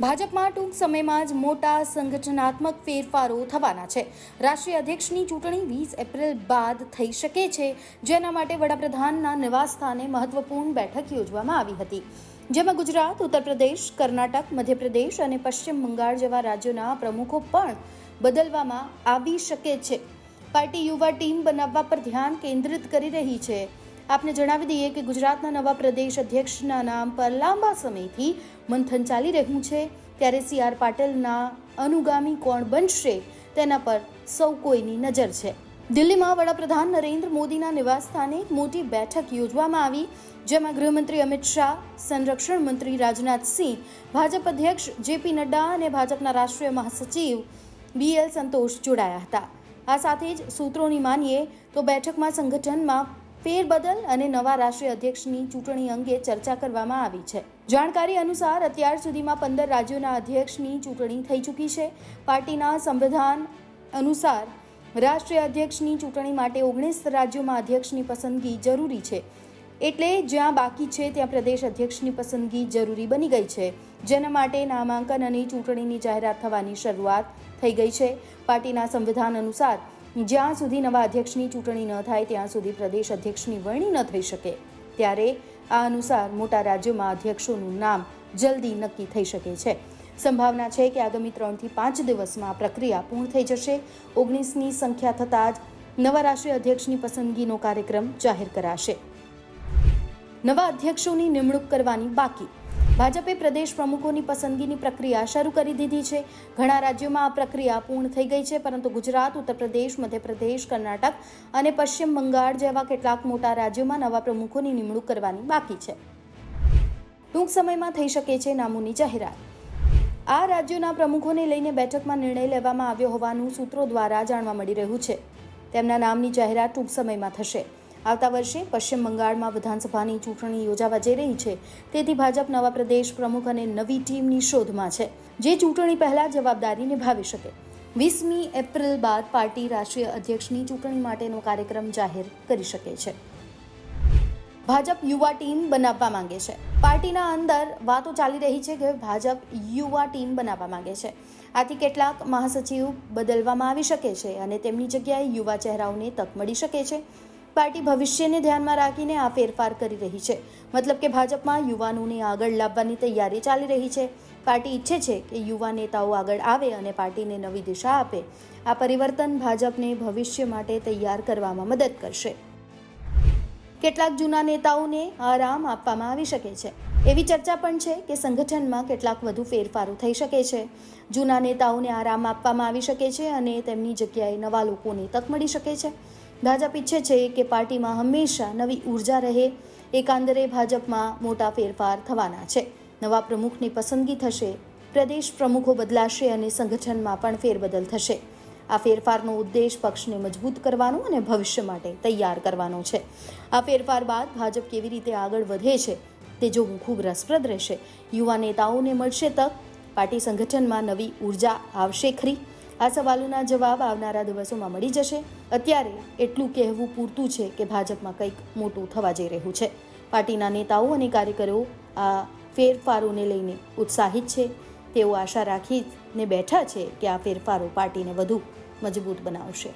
ભાજપમાં ટૂંક સમયમાં જ મોટા સંગઠનાત્મક ફેરફારો થવાના છે. રાષ્ટ્રીય અધ્યક્ષની ચૂંટણી 20 એપ્રિલ બાદ થઈ શકે છે, જેના માટે વડાપ્રધાનના નિવાસસ્થાને મહત્વપૂર્ણ બેઠક યોજવામાં આવી હતી, જેમાં ગુજરાત, ઉત્તર પ્રદેશ, કર્ણાટક, મધ્યપ્રદેશ અને પશ્ચિમ બંગાળ જેવા રાજ્યોના પ્રમુખો પણ બદલવામાં આવી શકે છે. પાર્ટી યુવા ટીમ બનાવવા પર ધ્યાન કેન્દ્રિત કરી રહી છે. આપને જણાવી દઈએ કે ગુજરાતના નવા પ્રદેશ અધ્યક્ષના નામ પર લાંબા સમયથી મંથન ચાલી રહ્યું છે, ત્યારે સી.આર. પાટીલના અનુગામી કોણ બનશે તેના પર સૌ કોઈની નજર છે. દિલ્હીમાં વડાપ્રધાન નરેન્દ્ર મોદીના નિવાસસ્થાને એક મોટી બેઠક યોજવામાં આવી, જેમાં ગૃહમંત્રી અમિત શાહ, સંરક્ષણ મંત્રી રાજનાથ સિંહ, ભાજપ અધ્યક્ષ જે.પી. નડ્ડા અને ભાજપના રાષ્ટ્રીય મહાસચિવ બી.એલ. સંતોષ જોડાયા હતા. આ સાથે જ સૂત્રોની માનીએ તો બેઠકમાં સંગઠનમાં ફેરબદલ અને નવા રાષ્ટ્રીય અધ્યક્ષની ચૂંટણી અંગે ચર્ચા કરવામાં આવી છે. જાણકારી અનુસાર અત્યાર સુધીમાં 15 રાજ્યોના અધ્યક્ષની ચૂંટણી થઈ ચૂકી છે. પાર્ટીના સંવિધાન અનુસાર રાષ્ટ્રીય અધ્યક્ષની ચૂંટણી માટે 19 રાજ્યોમાં અધ્યક્ષની પસંદગી જરૂરી છે. એટલે જ્યાં બાકી છે ત્યાં પ્રદેશ અધ્યક્ષની પસંદગી જરૂરી બની ગઈ છે, જેના માટે નામાંકન અને ચૂંટણીની જાહેરાત થવાની શરૂઆત થઈ ગઈ છે. પાર્ટીના સંવિધાન અનુસાર જ્યાં સુધી નવા અધ્યક્ષની ચૂંટણી ન થાય ત્યાં સુધી પ્રદેશ અધ્યક્ષની વરણી ન થઈ શકે, ત્યારે આ અનુસાર મોટા રાજ્યોમાં અધ્યક્ષોનું નામ જલ્દી નક્કી થઈ શકે છે. સંભાવના છે કે આગામી 3 થી 5 દિવસમાં આ પ્રક્રિયા પૂર્ણ થઈ જશે. 19ની સંખ્યા થતાં જ નવા રાષ્ટ્રીય અધ્યક્ષની પસંદગીનો કાર્યક્રમ જાહેર કરાશે. નવા અધ્યક્ષોની નિમણૂક કરવાની બાકી. ભાજપે પ્રદેશ પ્રમુખોની પસંદગીની પ્રક્રિયા શરૂ કરી દીધી છે. ઘણા રાજ્યોમાં આ પ્રક્રિયા પૂર્ણ થઈ ગઈ છે, પરંતુ ગુજરાત, ઉત્તર પ્રદેશ, મધ્યપ્રદેશ, કર્ણાટક અને પશ્ચિમ બંગાળ જેવા કેટલાક મોટા રાજ્યોમાં નવા પ્રમુખોની નિમણૂક કરવાની બાકી છે. ટૂંક સમયમાં થઈ શકે છે નામોની જાહેરાત. આ રાજ્યોના પ્રમુખોને લઈને બેઠકમાં નિર્ણય લેવામાં આવ્યો હોવાનું સૂત્રો દ્વારા જાણવા મળી રહ્યું છે. તેમના નામની જાહેરાત ટૂંક સમયમાં થશે. આવતા વર્ષે પશ્ચિમ બંગાળમાં વિધાનસભાની ચૂંટણી યોજાવા જઈ રહી છે, તેથી ભાજપ નવા પ્રદેશ પ્રમુખ અને નવી ટીમની શોધમાં છે, જે ચૂંટણી પહેલા જવાબદારી નિભાવી શકે. 20મી એપ્રિલ બાદ પાર્ટી રાષ્ટ્રીય અધ્યક્ષની ચૂંટણી માટેનો કાર્યક્રમ જાહેર કરી શકે છે. ભાજપ યુવા ટીમ બનાવવા માંગે છે. પાર્ટીના અંદર વાતો ચાલી રહી છે કે ભાજપ યુવા ટીમ બનાવવા માંગે છે. આથી કેટલાક મહાસચિવ બદલવામાં આવી શકે છે અને તેમની જગ્યાએ યુવા ચહેરાઓને તક મળી શકે છે. પાર્ટી ભવિષ્યને ધ્યાનમાં રાખીને આ ફેરફાર કરી રહી છે. મતલબ કે ભાજપમાં યુવાનોને આગળ લાવવાની તૈયારી ચાલી રહી છે. પાર્ટી ઈચ્છે છે કે યુવા નેતાઓ આગળ આવે અને પાર્ટીને નવી દિશા આપે. આ પરિવર્તન ભાજપને ભવિષ્ય માટે તૈયાર કરવામાં મદદ કરશે. કેટલાક જૂના નેતાઓને આરામ આપવામાં આવી શકે છે. એવી ચર્ચા પણ છે કે સંગઠનમાં કેટલાક વધુ ફેરફારો થઈ શકે છે. જૂના નેતાઓને આરામ આપવામાં આવી શકે છે અને તેમની જગ્યાએ નવા લોકોને તક મળી શકે છે. ભાજપ ઈચ્છે છે કે પાર્ટીમાં હંમેશા નવી ઉર્જા રહે. એકંદરે ભાજપમાં મોટા ફેરફાર થવાના છે. નવા પ્રમુખની પસંદગી થશે, પ્રદેશ પ્રમુખો બદલાશે અને સંગઠનમાં પણ ફેરબદલ થશે. આ ફેરફારનો ઉદ્દેશ પક્ષને મજબૂત કરવાનો અને ભવિષ્ય માટે તૈયાર કરવાનો છે. આ ફેરફાર બાદ ભાજપ કેવી રીતે આગળ વધે છે તે જોવું ખૂબ રસપ્રદ રહેશે. યુવા નેતાઓને મળશે તક. પાર્ટી સંગઠનમાં નવી ઉર્જા આવશે ખરી? આ સવાલોના જવાબ આવનારા દિવસોમાં મળી જશે. અત્યારે એટલું કહેવું પૂરતું છે કે ભાજપમાં કંઈક મોટું થવા જઈ રહ્યું છે. પાર્ટીના નેતાઓ અને કાર્યકરો આ ફેરફારોને લઈને ઉત્સાહિત છે. તેઓ આશા રાખીને બેઠા છે કે આ ફેરફારો પાર્ટીને વધુ મજબૂત બનાવશે.